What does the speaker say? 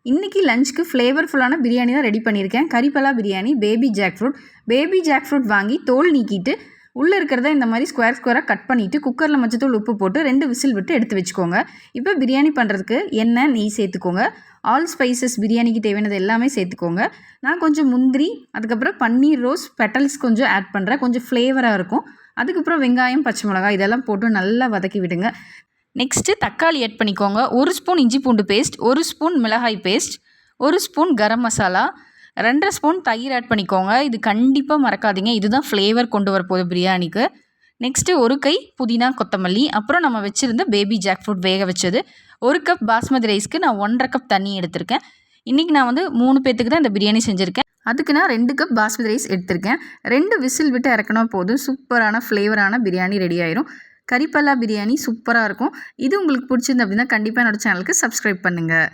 இன்றைக்கி லஞ்சுக்கு ஃப்ளேவர்ஃபுல்லான பிரியாணி தான் ரெடி பண்ணியிருக்கேன். கறிப்பலா பிரியாணி, பேபி ஜாக் ஃப்ரூட் வாங்கி தோல் நீக்கிட்டு உள்ளே இருக்கிறத இந்த மாதிரி ஸ்கொயராக கட் பண்ணிவிட்டு குக்கரில் மஞ்சத்தூள் உப்பு போட்டு 2 விசில் விட்டு எடுத்து வச்சுக்கோங்க. இப்போ பிரியாணி பண்ணுறதுக்கு எண்ணெய், நெய் சேர்த்துக்கோங்க. ஆல் ஸ்பைசஸ் பிரியாணிக்கு தேவையானது எல்லாமே சேர்த்துக்கோங்க. நான் கொஞ்சம் முந்திரி, அதுக்கப்புறம் பன்னீர் ரோஸ் பெட்டல்ஸ் கொஞ்சம் ஆட் பண்ணுறேன். கொஞ்சம் ஃப்ளேவராக இருக்கும். அதுக்கப்புறம் வெங்காயம், பச்சை மிளகாய் இதெல்லாம் போட்டு நல்லா வதக்கி விடுங்க. நெக்ஸ்ட்டு தக்காளி ஆட் பண்ணிக்கோங்க. 1 ஸ்பூன் இஞ்சி பூண்டு பேஸ்ட், 1 ஸ்பூன் மிளகாய் paste, 1 spoon garam masala, 2 spoon தயிர் ஆட் பண்ணிக்கோங்க. இது கண்டிப்பாக மறக்காதீங்க. இதுதான் ஃப்ளேவர் கொண்டு வரப்போகுது பிரியாணிக்கு. நெக்ஸ்ட்டு 1 கை புதினா, கொத்தமல்லி, அப்புறம் நம்ம வச்சுருந்த பேபி ஜாக் ஃப்ரூட் வேக வச்சது. 1 கப் பாஸ்மதி ரைஸ்க்கு நான் 1.5 கப் தண்ணி எடுத்திருக்கேன். இன்றைக்கி நான் 3 பேத்துக்கு தான் இந்த பிரியாணி செஞ்சுருக்கேன். அதுக்கு நான் 2 கப் பாஸ்மதி ரைஸ் எடுத்திருக்கேன். 2 விசில் விட்டு இறக்கினா போதும். சூப்பரான ஃப்ளேவரான பிரியாணி ரெடி ஆயிரும். கறிப்பலா பிரியாணி சூப்பராக இருக்கும். இது உங்களுக்கு பிடிச்சிருந்து அப்படின்னா கண்டிப்பாக என்னோடய சேனலுக்கு சப்ஸ்கிரைப் பண்ணுங்கள்.